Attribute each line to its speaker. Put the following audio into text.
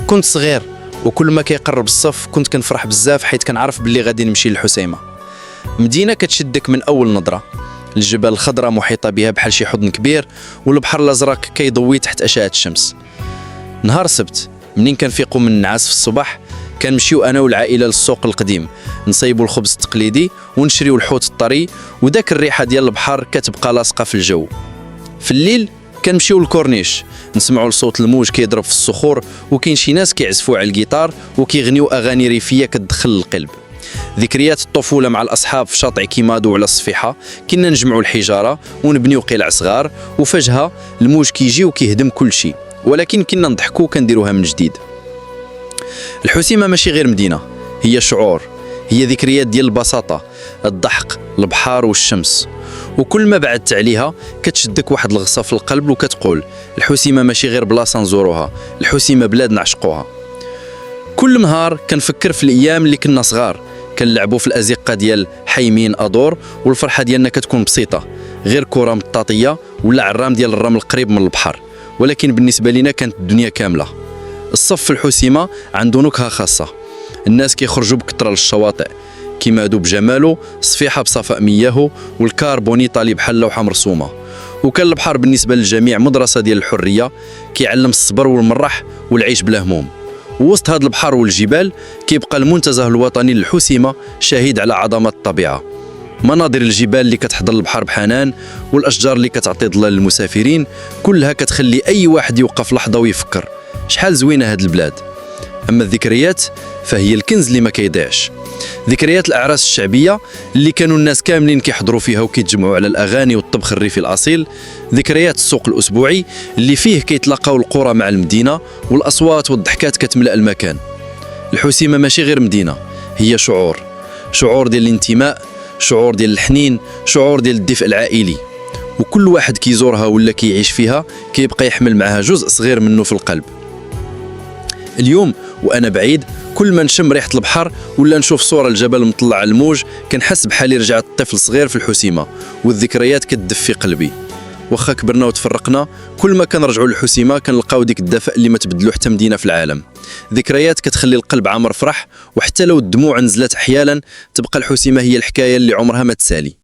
Speaker 1: كنت صغير وكل ما كيقرب الصف كنت كنفرح بزاف حيت كنعرف باللي غادي نمشي للحسيمه. مدينه كتشدك من اول نظره، الجبال الخضراء محيطه بها بحال شي حضن كبير، والبحر الازرق كيضوي تحت اشعه الشمس. نهار السبت منين كنفيقوا من النعاس في الصباح كنمشيو انا والعائله للسوق القديم، نصيبوا الخبز التقليدي ونشريو الحوت الطري، وداك الريحه ديال البحر كتبقى لاصقه في الجو. في الليل كنمشيو للكورنيش، نسمعوا صوت الموج كيضرب في الصخور، وكاين شي ناس كيعزفوا على الجيتار وكيغنيو اغاني ريفيه كتدخل القلب. ذكريات الطفوله مع الاصحاب في شاطئ كيمادو على الصفيحه، كنا نجمعوا الحجاره ونبنيو قلع صغار، وفجاه الموج كيجي وكيهدم كل شيء، ولكن كنا نضحكوا وكنديروها من جديد. الحسيمه ماشي غير مدينه، هي شعور، هي ذكريات ديال البساطه، الضحك، البحر والشمس. وكل ما بعدت عليها كتشدك واحد الغصه في القلب وكتقول الحسيمه ماشي غير بلاصه نزوروها، الحسيمه بلاد نعشقوها. كل نهار كنفكر في الايام اللي كنا صغار، كنلعبوا في الازقه ديال حيمين ادور، والفرحه ديالنا كتكون بسيطه، غير كره مطاطيه ولا عرام ديال الرمل قريب من البحر، ولكن بالنسبه لنا كانت الدنيا كامله. الصف في الحسيمه عنده نكهه خاصه، الناس كيخرجوا بكثره للشواطئ، كيمادوا بجماله، صفيحه بصفاء مياهه، والكربوني طالي بحال لوحه مرسومه. وكان البحر بالنسبه للجميع مدرسه ديال الحريه، كيعلم الصبر والمرح والعيش بلا هموم. ووسط هذا البحر والجبال كيبقى المنتزه الوطني للحسيمه شاهد على عظمه الطبيعه. مناظر الجبال اللي كتحضر البحر بحنان، والاشجار اللي كتعطي ظلال للمسافرين، كلها كتخلي اي واحد يوقف لحظه ويفكر شحال زوينه هاد البلاد. اما الذكريات فهي الكنز اللي ما كيضيعش. ذكريات الاعراس الشعبيه اللي كانوا الناس كاملين كيحضروا فيها وكيتجمعوا على الاغاني والطبخ الريفي الاصيل. ذكريات السوق الاسبوعي اللي فيه كيتلاقاو القرى مع المدينه، والاصوات والضحكات كتملا المكان. الحسيمه ماشي غير مدينه، هي شعور، شعور ديال الانتماء، شعور ديال الحنين، شعور ديال الدفء العائلي. وكل واحد كيزورها ولا كيعيش فيها كيبقى يحمل معها جزء صغير منه في القلب. اليوم وانا بعيد كل ما نشم ريحه البحر ولا نشوف صوره الجبل مطلع على الموج كنحس بحالي رجعت طفل صغير في الحسيمه، والذكريات كتدفي قلبي. واخا كبرنا وتفرقنا، كل ما كنرجعوا للحسيمه كنلقاو ديك الدفء اللي ما تبدلو حتى مدينه في العالم. ذكريات كتخلي القلب عامر فرح، وحتى لو الدموع نزلت احيانا تبقى الحسيمه هي الحكايه اللي عمرها ما تسالي.